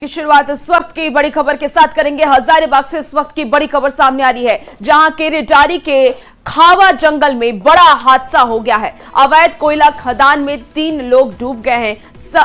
की शुरुआत इस वक्त की बड़ी खबर के साथ करेंगे। हजारीबाग से इस वक्त की बड़ी खबर सामने आ रही है, जहां के रेटारी के खावा जंगल में बड़ा हादसा हो गया है। अवैध कोयला खदान में 3 लोग डूब गए हैं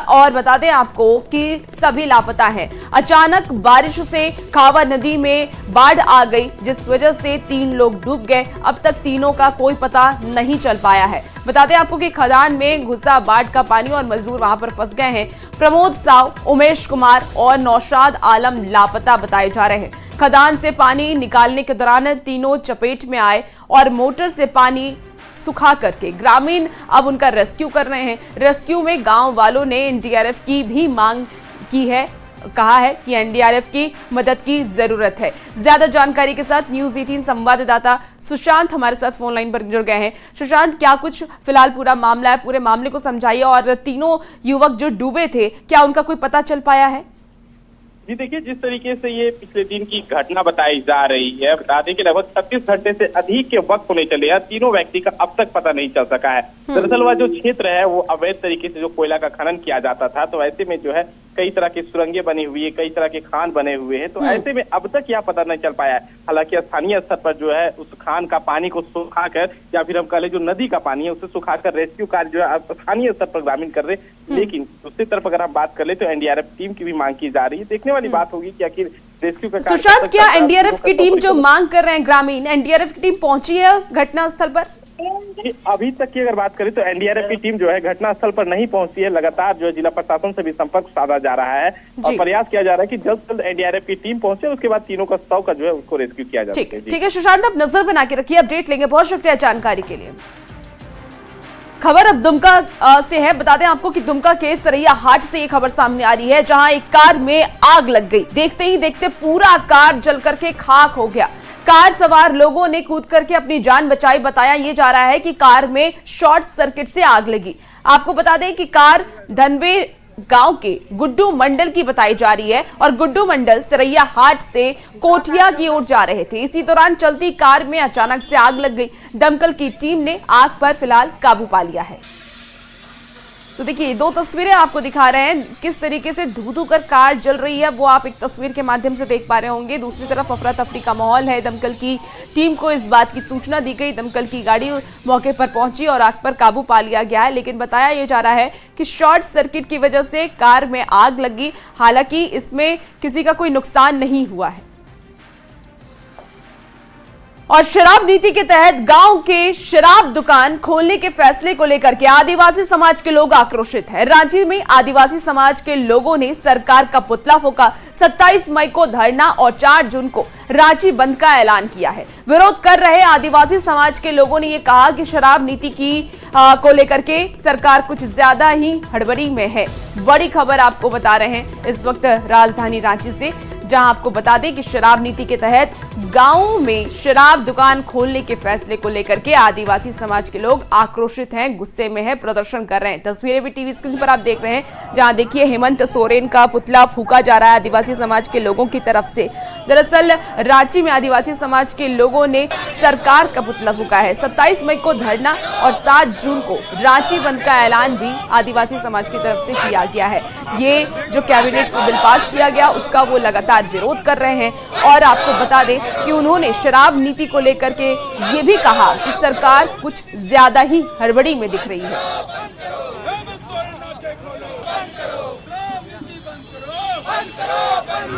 और बता दें आपको कि सभी लापता हैं। अचानक बारिश से खावा नदी में बाढ़ आ गई, जिस वजह से 3 लोग डूब गए। अब तक तीनों का कोई पता नहीं चल पाया है। बता दें आपको कि खदान में घुसा बाढ़ का पानी और मजदूर वहां पर फंस गए हैं। प्रमोद साव, उमेश कुमार और नौशाद आलम लापता बताए जा रहे हैं। खदान से पानी निकालने के दौरान तीनों चपेट में आए और मोटर से पानी सुखा करके ग्रामीण अब उनका रेस्क्यू कर रहे हैं। रेस्क्यू में गांव वालों ने एनडीआरएफ की भी मांग की है, कहा है कि एनडीआरएफ की मदद की जरूरत है। ज्यादा जानकारी के साथ न्यूज़ 18 संवाददाता सुशांत हमारे साथ फोन लाइन पर जुड़ गए हैं। सुशांत, क्या कुछ फिलहाल पूरा मामला है, पूरे मामले को समझाइए। और तीनों युवक जो डूबे थे, क्या उनका कोई पता चल पाया है? जी देखिए, जिस तरीके से ये पिछले दिन की घटना बताई जा रही है, बता दें कि लगभग 36 घंटे से अधिक के वक्त होने चले हैं। तीनों व्यक्ति का अब तक पता नहीं चल सका है। दरअसल वह जो क्षेत्र है वो अवैध तरीके से जो कोयला का खनन किया जाता था, तो ऐसे में जो है कई तरह की सुरंगें बनी हुई है, कई तरह के खान बने हुए हैं, तो ऐसे में अब तक यह पता नहीं चल पाया है। हालांकि स्थानीय स्तर पर जो है उस खान का पानी को सुखाकर, या फिर हम कह लें जो नदी का पानी है उसे सुखाकर रेस्क्यू कार्य जो है स्थानीय स्तर पर ग्रामीण कर रहे। लेकिन दूसरी तरफ अगर हम बात कर ले तो एनडीआरएफ टीम की भी मांग की जा रही है। देखने वाली बात होगी कि आखिर रेस्क्यू का सुशांत, क्या एनडीआरएफ की टीम जो मांग कर रहे हैं ग्रामीण, एनडीआरएफ की टीम पहुंची है घटनास्थल पर? अभी तक की अगर बात करें तो एनडीआरएफ की टीम जो है घटनास्थल पर नहीं पहुंची है। लगातार जो है जिला प्रशासन से भी संपर्क साधा जा रहा है और प्रयास किया जा रहा है कि जल्द से जल्द एनडीआरएफ की टीम पहुंचे, उसके बाद तीनों का शव का जो है उसको रेस्क्यू किया जाए। ठीक है सुशांत, आप नजर बना के रखिए, अपडेट लेंगे। बहुत शुक्रिया जानकारी के लिए। खबर अब दुमका से है। बता दें आपको कि दुमका के सरैया हाट से ये खबर सामने आ रही है, जहां एक कार में आग लग गई। देखते ही देखते पूरा कार जल करके खाक हो गया। कार सवार लोगों ने कूद करके अपनी जान बचाई। बताया ये जा रहा है कि कार में शॉर्ट सर्किट से आग लगी। आपको बता दें कि कार धनवे गांव के गुड्डू मंडल की बताई जा रही है और गुड्डू मंडल सरैया हाट से कोठिया की ओर जा रहे थे। इसी दौरान चलती कार में अचानक से आग लग गई। दमकल की टीम ने आग पर फिलहाल काबू पा लिया है। तो देखिए, 2 तस्वीरें आपको दिखा रहे हैं, किस तरीके से धू कर कार जल रही है वो आप एक तस्वीर के माध्यम से देख पा रहे होंगे। दूसरी तरफ अफरा तफरी का माहौल है। दमकल की टीम को इस बात की सूचना दी गई, दमकल की गाड़ी मौके पर पहुंची और आग पर काबू पा लिया गया है। लेकिन बताया यह जा रहा है कि शॉर्ट सर्किट की वजह से कार में आग लगी। हालांकि इसमें किसी का कोई नुकसान नहीं हुआ है। और शराब नीति के तहत गांव के शराब दुकान खोलने के फैसले को लेकर के आदिवासी समाज के लोग आक्रोशित हैं। रांची में आदिवासी समाज के लोगों ने सरकार का पुतला फूंका। 27 मई को धरना और 4 जून को रांची बंद का ऐलान किया है। विरोध कर रहे आदिवासी समाज के लोगों ने यह कहा कि शराब नीति को लेकर के सरकार कुछ ज्यादा ही हड़बड़ी में है। बड़ी खबर आपको बता रहे हैं इस वक्त राजधानी रांची से, जहां आपको बता दें कि शराब नीति के तहत गांवों में शराब दुकान खोलने के फैसले को लेकर के आदिवासी समाज के लोग आक्रोशित हैं, गुस्से में हैं, प्रदर्शन कर रहे हैं। तस्वीरें भी टीवी स्क्रीन पर आप देख रहे हैं, जहां देखिए हेमंत सोरेन का पुतला फूंका जा रहा है आदिवासी समाज के लोगों की तरफ से। दरअसल रांची में आदिवासी समाज के लोगों ने सरकार का पुतला फूंका है। 27 मई को धरना और 7 जून को रांची बंद का ऐलान भी आदिवासी समाज की तरफ से किया गया है। ये जो कैबिनेट से बिल पास किया गया उसका वो लगातार विरोध कर रहे हैं। और आपको बता दें कि उन्होंने शराब नीति को लेकर के ये भी कहा कि सरकार कुछ ज्यादा ही हड़बड़ी में दिख रही है।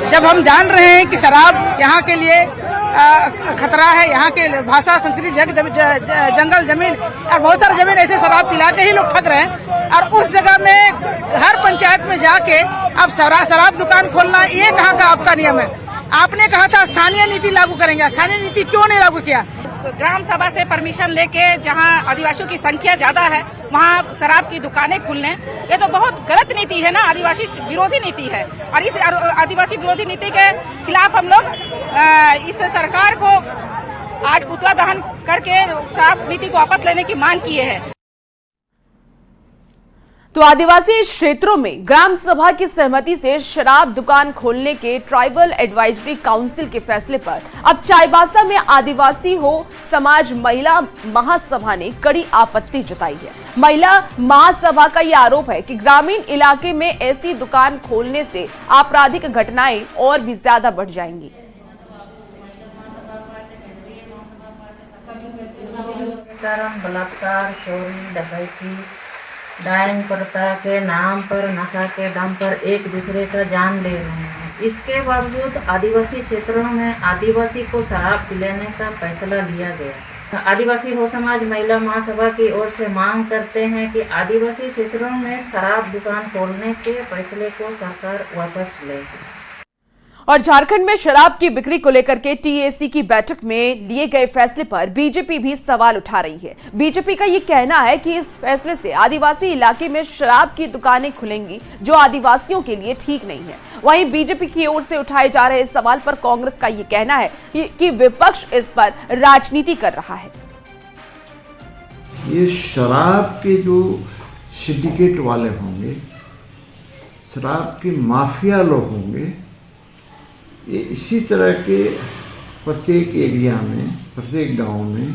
जब हम जान रहे हैं कि शराब यहाँ के लिए खतरा है, यहाँ के भाषा, संस्कृति, जंगल जमीन और बहुत सारे जमीन ऐसे शराब पिला के ही लोग ठग रहे हैं, और उस जगह में हर पंचायत में जाके अब शराब दुकान खोलना, ये कहाँ का आपका नियम है? आपने कहा था स्थानीय नीति लागू करेंगे, स्थानीय नीति क्यों नहीं लागू किया? ग्राम सभा से परमिशन लेके जहां आदिवासियों की संख्या ज्यादा है वहां शराब की दुकानें खुलने, ये तो बहुत गलत नीति है ना, आदिवासी विरोधी नीति है। और इस आदिवासी विरोधी नीति के खिलाफ हम लोग इस सरकार को आज पुतला दहन करके शराब नीति को वापस लेने की मांग किए हैं। तो आदिवासी क्षेत्रों में ग्राम सभा की सहमति से शराब दुकान खोलने के ट्राइबल एडवाइजरी काउंसिल के फैसले पर अब चाईबासा में आदिवासी हो समाज महिला महासभा ने कड़ी आपत्ति जताई है। महिला महासभा का यह आरोप है कि ग्रामीण इलाके में ऐसी दुकान खोलने से आपराधिक घटनाएं और भी ज्यादा बढ़ जाएंगी। बलात्कार, चोरी, डकैती, डायन प्रथा के नाम पर, नशा के दम पर एक दूसरे का जान ले रहे हैं। इसके बावजूद आदिवासी क्षेत्रों में आदिवासी को शराब पिलाने का फैसला लिया गया। आदिवासी हो समाज महिला महासभा की ओर से मांग करते हैं कि आदिवासी क्षेत्रों में शराब दुकान खोलने के फैसले को सरकार वापस ले। और झारखंड में शराब की बिक्री को लेकर के टीएसी की बैठक में लिए गए फैसले पर बीजेपी भी सवाल उठा रही है। बीजेपी का ये कहना है कि इस फैसले से आदिवासी इलाके में शराब की दुकानें खुलेंगी, जो आदिवासियों के लिए ठीक नहीं है। वहीं बीजेपी की ओर से उठाए जा रहे सवाल पर कांग्रेस का ये कहना है कि विपक्ष इस पर राजनीति कर रहा है। ये शराब के जो सिंडिकेट वाले होंगे, शराब के माफिया लोग होंगे, ये इसी तरह के प्रत्येक एरिया में, प्रत्येक गांव में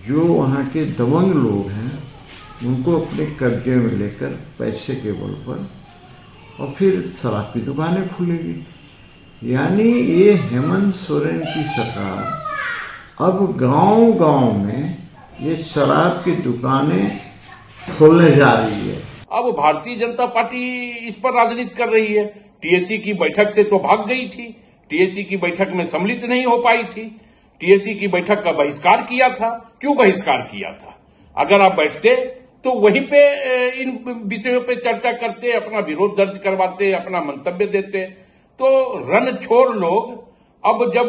जो वहाँ के दबंग लोग हैं उनको अपने कब्जे में लेकर पैसे के बल पर और फिर शराब की दुकानें खुलेगी। यानी ये हेमंत सोरेन की सरकार अब गांव-गांव में ये शराब की दुकानें खोलने जा रही है। अब भारतीय जनता पार्टी इस पर राजनीति कर रही है। टीएसी की बैठक से तो भाग गई थी, टीएसी की बैठक में सम्मिलित नहीं हो पाई थी, टीएसी की बैठक का बहिष्कार किया था। क्यों बहिष्कार किया था? अगर आप बैठते तो वहीं पे इन विषयों पे चर्चा करते, अपना विरोध दर्ज करवाते, अपना मंतव्य देते। तो रणछोड़ लोग अब जब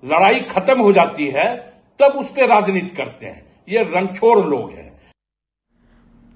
लड़ाई खत्म हो जाती है तब उस पर राजनीति करते हैं। ये रणछोड़ लोग हैं।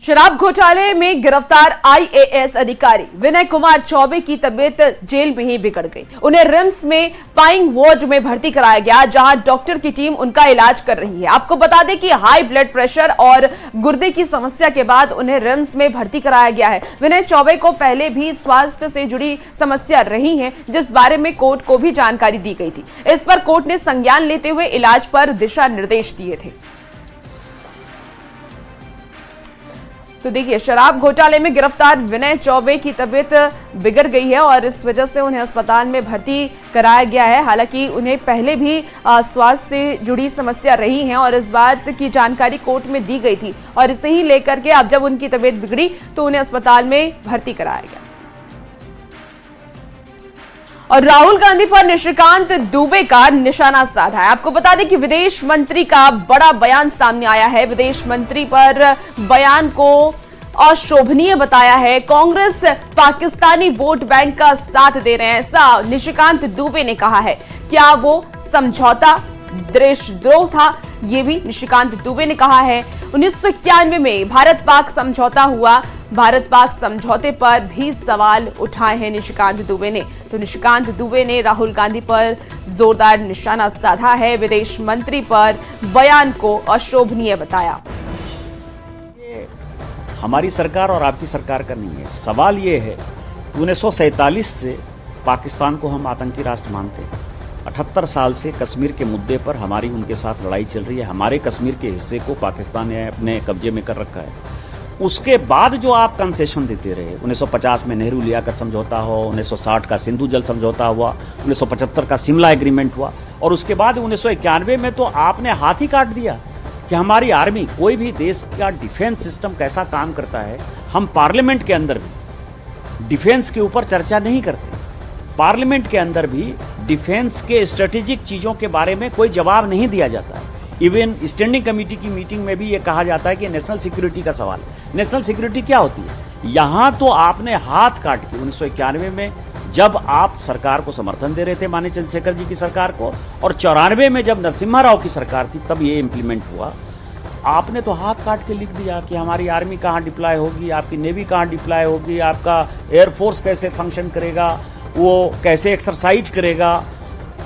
शराब घोटाले में गिरफ्तार आईएएस अधिकारी विनय कुमार चौबे की तबीयत जेल में ही बिगड़ गई। उन्हें रिम्स में पाइंग वार्ड में भर्ती कराया गया, जहां डॉक्टर की टीम उनका इलाज कर रही है। आपको बता दें कि हाई ब्लड प्रेशर और गुर्दे की समस्या के बाद उन्हें रिम्स में भर्ती कराया गया है। विनय चौबे को पहले भी स्वास्थ्य से जुड़ी समस्या रही है, जिस बारे में कोर्ट को भी जानकारी दी गई थी। इस पर कोर्ट ने संज्ञान लेते हुए इलाज पर दिशा निर्देश दिए थे। तो देखिए, शराब घोटाले में गिरफ्तार विनय चौबे की तबीयत बिगड़ गई है और इस वजह से उन्हें अस्पताल में भर्ती कराया गया है। हालांकि उन्हें पहले भी स्वास्थ्य से जुड़ी समस्या रही है और इस बात की जानकारी कोर्ट में दी गई थी और इसे ही लेकर के अब जब उनकी तबीयत बिगड़ी तो उन्हें अस्पताल में भर्ती कराया गया। और राहुल गांधी पर निशिकांत दुबे का निशाना साधा है। आपको बता दें कि विदेश मंत्री का बड़ा बयान सामने आया है। विदेश मंत्री पर बयान को अशोभनीय बताया है। कांग्रेस पाकिस्तानी वोट बैंक का साथ दे रहे हैं, ऐसा निशिकांत दुबे ने कहा है। क्या वो समझौता देशद्रोह था? ये भी निशिकांत दुबे ने कहा है। 1991 में भारत पाक समझौता हुआ, भारत पाक समझौते पर भी सवाल उठाए हैं निशिकांत दुबे ने। तो निशिकांत दुबे ने राहुल गांधी पर जोरदार निशाना साधा है। विदेश मंत्री पर बयान को अशोभनीय बताया। हमारी सरकार और आपकी सरकार का नहीं है। सवाल ये है कि 1947 से पाकिस्तान को हम आतंकी राष्ट्र मानते हैं। 78 साल से कश्मीर के मुद्दे पर हमारी उनके साथ लड़ाई चल रही है। हमारे कश्मीर के हिस्से को पाकिस्तान ने अपने कब्जे में कर रखा है। उसके बाद जो आप कंसेशन देते रहे, 1950 में नेहरू लियाकत समझौता हो, 1960 का सिंधु जल समझौता हुआ, 1975 का शिमला एग्रीमेंट हुआ और उसके बाद 1991 में तो आपने हाथ ही काट दिया कि हमारी आर्मी, कोई भी देश का डिफेंस सिस्टम कैसा काम करता है, हम पार्लियामेंट के अंदर भी डिफेंस के ऊपर चर्चा नहीं करते। पार्लियामेंट के अंदर भी डिफेंस के स्ट्रेटेजिक चीज़ों के बारे में कोई जवाब नहीं दिया जाता है। इवन स्टैंडिंग कमेटी की मीटिंग में भी ये कहा जाता है कि नेशनल सिक्योरिटी का सवाल। नेशनल सिक्योरिटी क्या होती है? यहाँ तो आपने हाथ काट के 1991 में जब आप सरकार को समर्थन दे रहे थे, माननीय चंद्रशेखर जी की सरकार को, और 94 में जब नरसिम्हा राव की सरकार थी तब ये इम्प्लीमेंट हुआ। आपने तो हाथ काट के लिख दिया कि हमारी आर्मी कहाँ डिप्लॉय होगी, आपकी नेवी कहाँ डिप्लॉय होगी, आपका एयरफोर्स कैसे फंक्शन करेगा, वो कैसे एक्सरसाइज करेगा।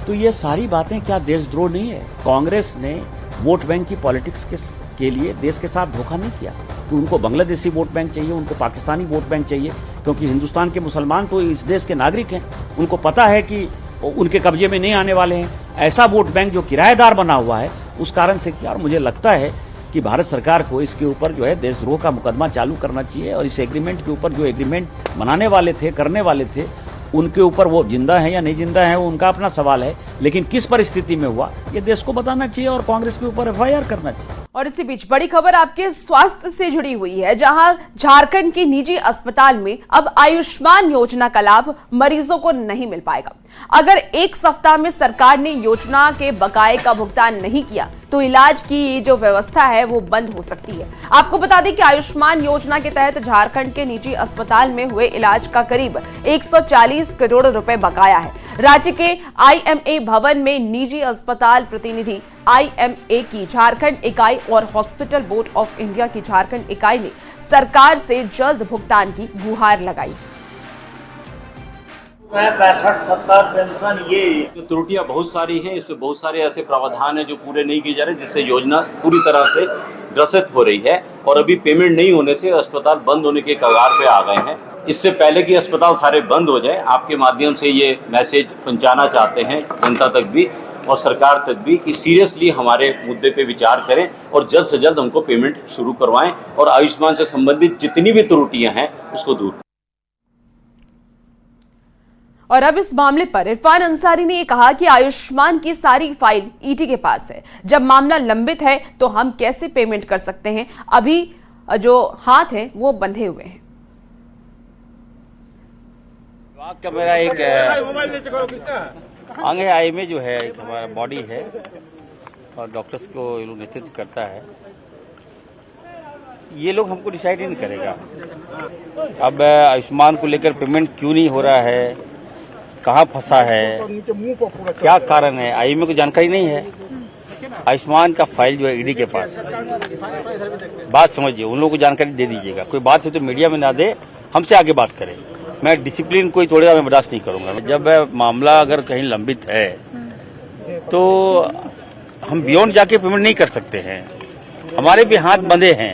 तो ये सारी बातें क्या देशद्रोह नहीं है? कांग्रेस ने वोट बैंक की पॉलिटिक्स के लिए देश के साथ धोखा नहीं किया। कि उनको बांग्लादेशी वोट बैंक चाहिए, उनको पाकिस्तानी वोट बैंक चाहिए, क्योंकि हिंदुस्तान के मुसलमान तो इस देश के नागरिक हैं, उनको पता है कि उनके कब्जे में नहीं आने वाले हैं। ऐसा वोट बैंक जो किराएदार बना हुआ है, उस कारण से किया। और मुझे लगता है कि भारत सरकार को इसके ऊपर जो है देशद्रोह का मुकदमा चालू करना चाहिए, और इस एग्रीमेंट के ऊपर जो एग्रीमेंट बनाने वाले थे, करने वाले थे, उनके ऊपर वो जिंदा है या नहीं जिंदा है वो उनका अपना सवाल है, लेकिन किस परिस्थिति में हुआ ये देश को बताना चाहिए और कांग्रेस के ऊपर FIR करना चाहिए। और इसी बीच बड़ी खबर आपके स्वास्थ्य से जुड़ी हुई है, जहां झारखंड के निजी अस्पताल में अब आयुष्मान योजना का लाभ मरीजों को नहीं मिल पाएगा। अगर एक सप्ताह में सरकार ने योजना के बकाये का भुगतान नहीं किया तो इलाज की ये जो व्यवस्था है वो बंद हो सकती है। आपको बता दें कि आयुष्मान योजना के तहत झारखंड के निजी अस्पताल में हुए इलाज का करीब 140 करोड़ रुपए बकाया है। राज्य के IMA भवन में निजी अस्पताल प्रतिनिधि IMA की झारखंड इकाई और हॉस्पिटल बोर्ड ऑफ इंडिया की झारखंड इकाई ने सरकार से जल्द भुगतान की गुहार लगाई। 65-70 पेंशन ये जो त्रुटियां बहुत सारी हैं, इसमें बहुत सारे ऐसे प्रावधान हैं जो पूरे नहीं किए जा रहे, जिससे योजना पूरी तरह से ग्रसित हो रही है और अभी पेमेंट नहीं होने से अस्पताल बंद होने के कगार पे आ गए हैं। इससे पहले कि अस्पताल सारे बंद हो जाए, आपके माध्यम से ये मैसेज पहुंचाना चाहते हैं जनता तक भी और सरकार तक भी कि सीरियसली हमारे मुद्दे पे विचार करें और जल्द से जल्द हमको पेमेंट शुरू करवाएं और आयुष्मान से संबंधित जितनी भी त्रुटियां हैं उसको दूर करें। और अब इस मामले पर इरफान अंसारी ने ये कहा कि आयुष्मान की सारी फाइल ईडी के पास है, जब मामला लंबित है तो हम कैसे पेमेंट कर सकते हैं, अभी जो हाथ हैं वो बंधे हुए हैं। का मेरा एक आगे आई में जो है एक हमारा बॉडी है और डॉक्टर्स को ये लोग नेतृत्व करता है, ये लोग हमको डिसाइड नहीं करेगा। अब आयुष्मान को लेकर पेमेंट क्यों नहीं हो रहा है, कहाँ फंसा है, क्या कारण है, IMA को जानकारी नहीं है। आयुष्मान का फाइल जो है ईडी के पास, बात समझिए, उन लोगों को जानकारी दे दीजिएगा। कोई बात है तो मीडिया में ना दे, हमसे आगे बात करें। मैं डिसिप्लिन कोई तोड़ेगा मैं बर्दाश्त नहीं करूंगा। जब मामला अगर कहीं लंबित है तो हम बियॉन्ड जाके पेमेंट नहीं कर सकते हैं, हमारे भी हाथ बंधे हैं।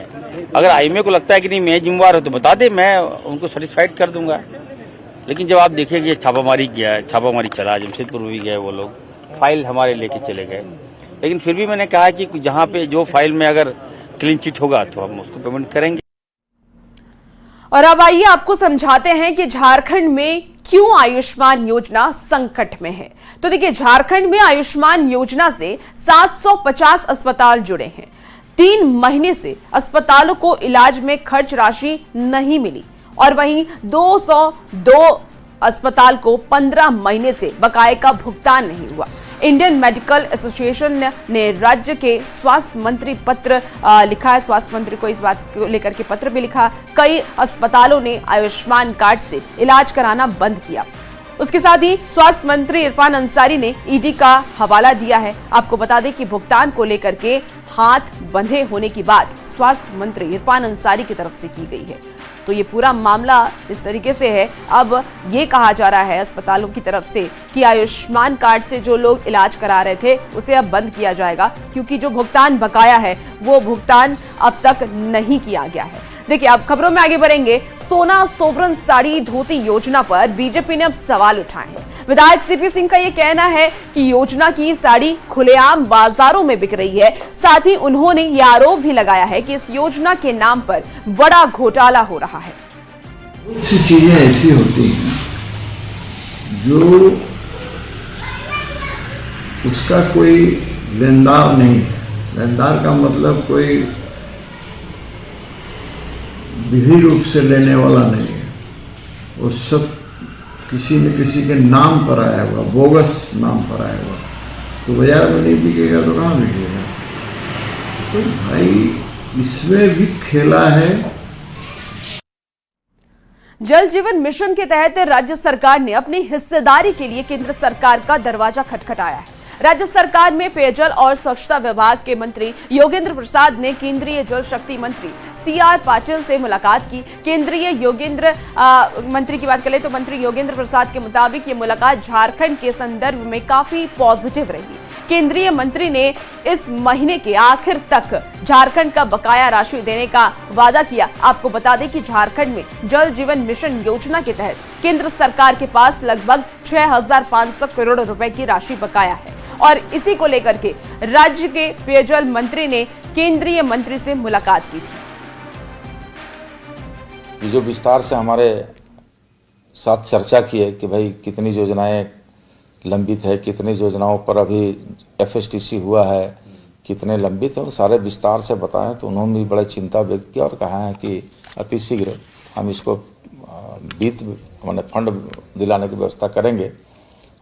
अगर IMA को लगता है कि नहीं मैं जिम्मेवार हूं तो बता दे, मैं उनको सेटिस्फाइड कर दूंगा। लेकिन जब आप देखेंगे छापामारी किया, छापामारी चला, जमशेदपुर भी गए वो लोग, फाइल हमारे लेके चले गए, लेकिन फिर भी मैंने कहा कि जहाँ पे जो फाइल में अगर क्लीन चिट होगा तो हम उसको पेमेंट करेंगे। और अब आइए आपको समझाते हैं कि झारखंड में क्यों आयुष्मान योजना संकट में है। तो देखिए, झारखंड में आयुष्मान योजना से 750 अस्पताल जुड़े हैं। 3 महीने से अस्पतालों को इलाज में खर्च राशि नहीं मिली और वहीं 202 अस्पताल को 15 महीने से बकाये का भुगतान नहीं हुआ। इंडियन मेडिकल एसोसिएशन ने राज्य के स्वास्थ्य मंत्री पत्र लिखा है, स्वास्थ्य मंत्री को इस बात को लेकर के पत्र भी लिखा। कई अस्पतालों ने आयुष्मान कार्ड से इलाज कराना बंद किया। उसके साथ ही स्वास्थ्य मंत्री इरफान अंसारी ने ईडी का हवाला दिया है। आपको बता दें कि भुगतान को लेकर के हाथ बंधे होने की बात स्वास्थ्य मंत्री इरफान अंसारी की तरफ से की गई है। तो ये पूरा मामला इस तरीके से है। अब ये कहा जा रहा है अस्पतालों की तरफ से कि आयुष्मान कार्ड से जो लोग इलाज करा रहे थे उसे अब बंद किया जाएगा, क्योंकि जो भुगतान बकाया है वो भुगतान अब तक नहीं किया गया है। देखिए, अब खबरों में आगे बढ़ेंगे। सोना, सोबरन, साड़ी, धोती योजना पर बीजेपी ने अब सवाल उठाए हैं। विधायक CP सिंह का यह कहना है कि योजना की साड़ी खुलेआम बाजारों में बिक रही है। साथ ही उन्होंने यह आरोप भी लगाया है कि इस योजना के नाम पर बड़ा घोटाला हो रहा है। कुछ सी चीजें ऐसी होती हैं जो उसका कोई लेनदार नहीं है। लेनदार का मतलब कोई विधि रूप से लेने वाला नहीं है, वो सब किसी न किसी के नाम पर आया हुआ, बोगस नाम पर आया हुआ। तो बाजार में नहीं बिकेगा तो कहाँ बिकेगा? तो भाई इसमें भी खेला है। जल जीवन मिशन के तहत राज्य सरकार ने अपनी हिस्सेदारी के लिए केंद्र सरकार का दरवाजा खटखटाया है। राज्य सरकार में पेयजल और स्वच्छता विभाग के मंत्री योगेंद्र प्रसाद ने केंद्रीय जल शक्ति मंत्री CR पाटिल से मुलाकात की। केंद्रीय योगेंद्र मंत्री की बात करें तो मंत्री योगेंद्र प्रसाद के मुताबिक ये मुलाकात झारखंड के संदर्भ में काफी पॉजिटिव रही। केंद्रीय मंत्री ने इस महीने के आखिर तक झारखंड का बकाया राशि देने का वादा किया। आपको बता दें कि झारखंड में जल जीवन मिशन योजना के तहत केंद्र सरकार के पास लगभग 6,500 करोड़ रुपए की राशि बकाया है और इसी को लेकर के राज्य के पेयजल मंत्री ने केंद्रीय मंत्री से मुलाकात की थी। ये जो विस्तार से हमारे साथ चर्चा की है कि भाई कितनी योजनाएं लंबित है, कितनी योजनाओं पर अभी FSTC हुआ है, कितने लंबित है, उन सारे विस्तार से बताएं तो उन्होंने भी बड़ा चिंता व्यक्त की और कहा है कि अतिशीघ्र हम इसको फंड दिलाने की व्यवस्था करेंगे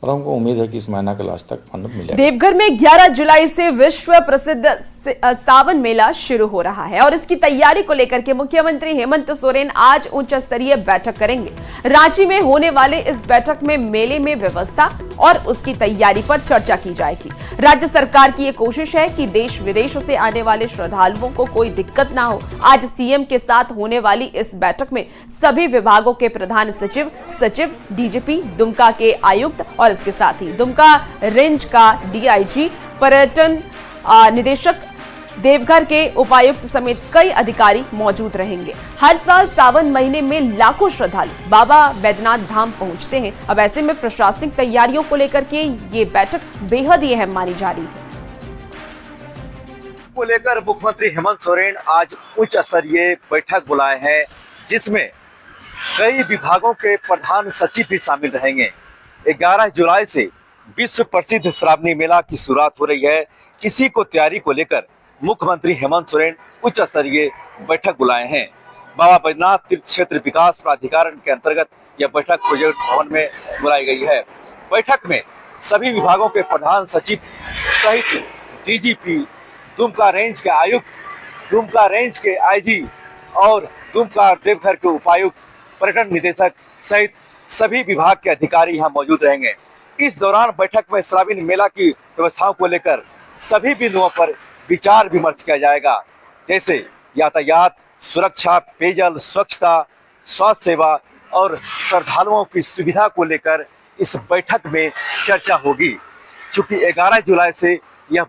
और हमको उम्मीद है कि इस महीना के लास्ट तक फंड मिलेगा। देवघर में 11 जुलाई से विश्व प्रसिद्ध सावन मेला शुरू हो रहा है और इसकी तैयारी को लेकर के मुख्यमंत्री हेमंत सोरेन आज उच्च स्तरीय बैठक करेंगे। रांची में होने वाले इस बैठक में मेले में व्यवस्था और उसकी तैयारी पर चर्चा की जाएगी। राज्य सरकार की ये कोशिश है कि देश विदेशों से आने वाले श्रद्धालुओं को कोई दिक्कत ना हो। आज सीएम के साथ होने वाली इस बैठक में सभी विभागों के प्रधान सचिव, डीजीपी, दुमका के आयुक्त और इसके साथ ही दुमका रेंज का डीआईजी, पर्यटन निदेशक, देवघर के उपायुक्त समेत कई अधिकारी मौजूद रहेंगे। हर साल सावन महीने में लाखों श्रद्धालु बाबा बैद्यनाथ धाम पहुंचते हैं। अब ऐसे में प्रशासनिक तैयारियों को लेकर के ये बैठक बेहद ही अहम मानी जा रही है। को लेकर मुख्यमंत्री हेमंत सोरेन आज उच्च स्तरीय बैठक बुलाए हैं, जिसमें कई विभागों के प्रधान सचिव भी शामिल रहेंगे। 11 जुलाई से विश्व प्रसिद्ध श्रावणी मेला की शुरुआत हो रही है। इसी को तैयारी को लेकर मुख्यमंत्री हेमंत सोरेन उच्च स्तरीय बैठक बुलाए हैं। बाबा बैद्यनाथ तीर्थ क्षेत्र विकास प्राधिकरण के अंतर्गत यह बैठक प्रोजेक्ट भवन में बुलाई गई है। बैठक में सभी विभागों के प्रधान सचिव सहित डीजीपी, दुमका रेंज के आयुक्त, दुमका रेंज के आईजी और दुमका देवघर के उपायुक्त, पर्यटन निदेशक सहित सभी विभाग के अधिकारी यहाँ मौजूद रहेंगे। इस दौरान बैठक में श्रावणी मेला की व्यवस्थाओं को लेकर सभी बिंदुओं पर विचार विमर्श किया जाएगा, जैसे यातायात, सुरक्षा, पेयजल, स्वच्छता, स्वास्थ्य सेवा और श्रद्धालुओं की सुविधा को लेकर इस बैठक में चर्चा होगी। चूंकि 11 जुलाई से यह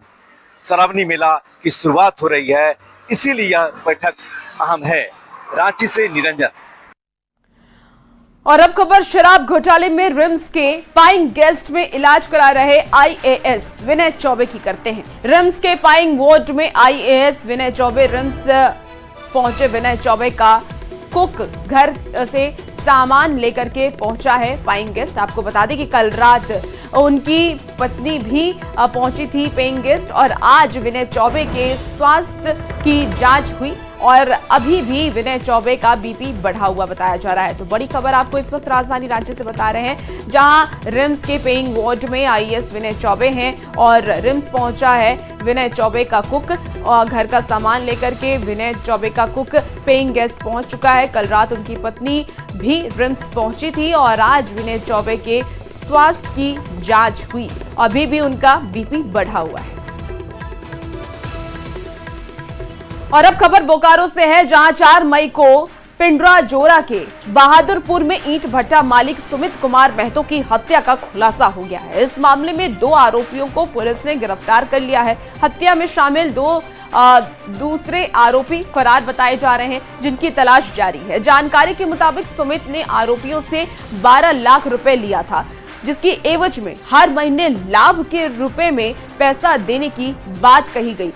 श्रावणी मेला की शुरुआत हो रही है, इसीलिए यह बैठक अहम है। रांची से निरंजन। और अब खबर शराब घोटाले में रिम्स के पाइंग गेस्ट में इलाज करा रहे आईएएस विनय चौबे की करते हैं। रिम्स के पाइंग वार्ड में आईएएस विनय चौबे रिम्स पहुंचे। विनय चौबे का कुक घर से सामान लेकर के पहुंचा है पेइंग गेस्ट। आपको बता दें कि कल रात उनकी पत्नी भी पहुंची थी पेइंग गेस्ट और आज विनय चौबे के स्वास्थ्य की जांच हुई और अभी भी विनय चौबे का बीपी बढ़ा हुआ बताया जा रहा है। तो बड़ी खबर आपको इस वक्त राजधानी रांची से बता रहे हैं, जहां रिम्स के पेइंग वार्ड में आईएएस विनय चौबे हैं और रिम्स पहुंचा है विनय चौबे का कुक और घर का सामान लेकर के विनय चौबे का कुक पेइंग गेस्ट पहुंच चुका है। कल रात उनकी पत्नी भी रिम्स पहुंची थी और आज विनय चौबे के स्वास्थ्य की जांच हुई। अभी भी उनका बीपी बढ़ा हुआ है। और अब खबर बोकारो से है, जहां 4 मई को पिंडरा जोरा के बहादुरपुर में ईंट भट्टा मालिक सुमित कुमार महतो की हत्या का खुलासा हो गया है। इस मामले में 2 आरोपियों को पुलिस ने गिरफ्तार कर लिया है। हत्या में शामिल 2 दूसरे आरोपी फरार बताए जा रहे हैं, जिनकी तलाश जारी है। जानकारी के मुताबिक सुमित ने आरोपियों से 12 लाख रुपए लिया था, जिसकी एवज में हर महीने लाभ के रुपए में पैसा देने की बात कही गई,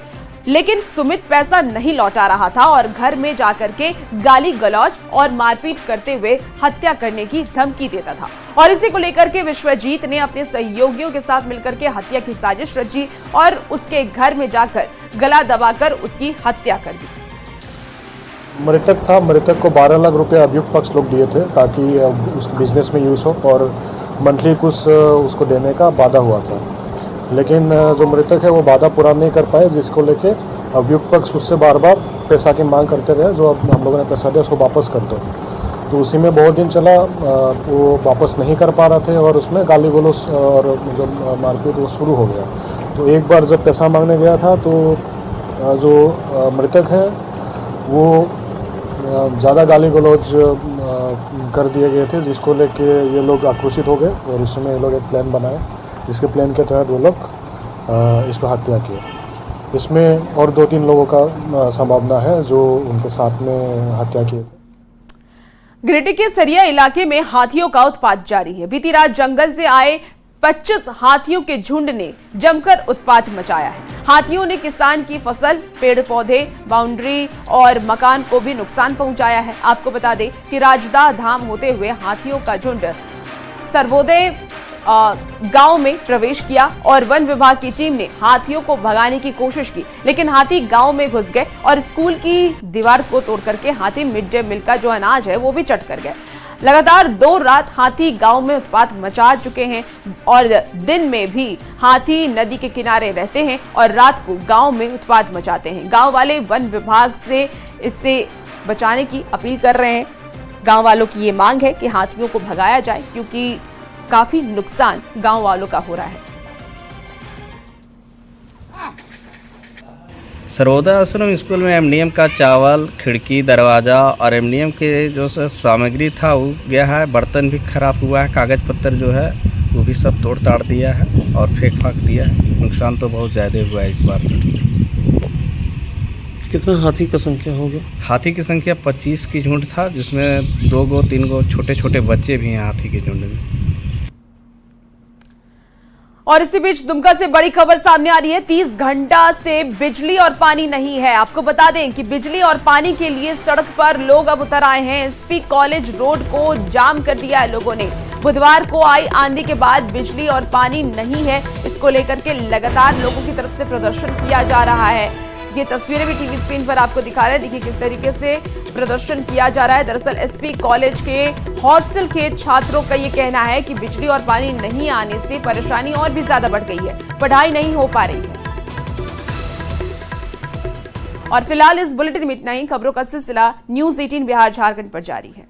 लेकिन सुमित पैसा नहीं लौटा रहा था और घर में जाकर के गाली गलौज और मारपीट करते हुए हत्या करने की धमकी देता था। और इसी को लेकर के विश्वजीत ने अपने सहयोगियों के साथ मिलकर के हत्या की साजिश रची और उसके घर में जाकर गला दबाकर उसकी हत्या कर दी। मृतक को 12 लाख रुपए अभियुक्त पक्ष लोग दिए थे ताकि उसके बिजनेस में यूज हो और मंथली कुछ उसको देने का वादा हुआ था, लेकिन जो मृतक है वो वादा पूरा नहीं कर पाए, जिसको लेके अभियुक्त पक्ष उससे बार बार पैसा की मांग करते रहे। जो हम लोगों ने पैसा दिया उसको वापस कर दो, तो उसी में बहुत दिन चला, वो वापस नहीं कर पा रहे थे और उसमें गाली गलौज और जो मारपीट वो शुरू हो गया। तो एक बार जब पैसा मांगने गया था तो जो मृतक है वो ज़्यादा गाली गलौज कर दिए गए थे, जिसको लेके ये लोग आक्रोशित हो गए और उस समय ये लोग एक प्लान बनाए, जिसके प्लान के तहत वो लोग इसको हत्या किया। इसमें और 2-3 लोगों का संभावना है जो उनके साथ में हत्या किए थे। गिरिडीह के सरिया इलाके में हाथियों का उत्पात जारी है। बीती रात जंगल से आए 25 हाथियों के झुंड ने जमकर उत्पात मचाया है। हाथियों ने किसान की फसल, पेड़ पौधे, बाउंड्री और मकान को भी नुकसान पहुंचाया है। आपको बता दें कि राजदा धाम होते हुए हाथियों का झुंड सर्वोदय गांव में प्रवेश किया और वन विभाग की टीम ने हाथियों को भगाने की कोशिश की, लेकिन हाथी गांव में घुस गए और स्कूल की दीवार को तोड़ करके हाथी मिड डे मील का जो अनाज है वो भी चट कर गए। लगातार 2 रात हाथी गांव में उत्पात मचा चुके हैं और दिन में भी हाथी नदी के किनारे रहते हैं और रात को गांव में उत्पात मचाते हैं। गांव वाले वन विभाग से इससे बचाने की अपील कर रहे हैं। गांव वालों की ये मांग है कि हाथियों को भगाया जाए क्योंकि काफी नुकसान गांव वालों का हो रहा है। सर्वोदय आश्रम स्कूल में एमडीएम का चावल, खिड़की, दरवाज़ा और एमडीएम के जो सामग्री था वो गया है। बर्तन भी खराब हुआ है, कागज़ पत्तर जो है वो भी सब तोड़ ताड़ दिया है और फेंक फाक दिया है। नुकसान तो बहुत ज़्यादा हुआ है इस बार से। कितना हाथी का संख्या होगा? हाथी की संख्या 25 की झुंड था, जिसमें 2-3 छोटे छोटे बच्चे भी हैं हाथी के झुंड में। और इसी बीच दुमका से बड़ी खबर सामने आ रही है। 30 घंटा से बिजली और पानी नहीं है। आपको बता दें कि बिजली और पानी के लिए सड़क पर लोग अब उतर आए हैं। एसपी कॉलेज रोड को जाम कर दिया है लोगों ने। बुधवार को आई आंधी के बाद बिजली और पानी नहीं है, इसको लेकर के लगातार लोगों की तरफ से प्रदर्शन किया जा रहा है। ये तस्वीरें भी टीवी स्क्रीन पर आपको दिखा रहे हैं। देखिए किस तरीके से प्रदर्शन किया जा रहा है। दरअसल एसपी कॉलेज के हॉस्टल के छात्रों का ये कहना है कि बिजली और पानी नहीं आने से परेशानी और भी ज्यादा बढ़ गई है, पढ़ाई नहीं हो पा रही है। और फिलहाल इस बुलेटिन में इतना ही। खबरों का सिलसिला न्यूज़ 18 बिहार झारखंड पर जारी है।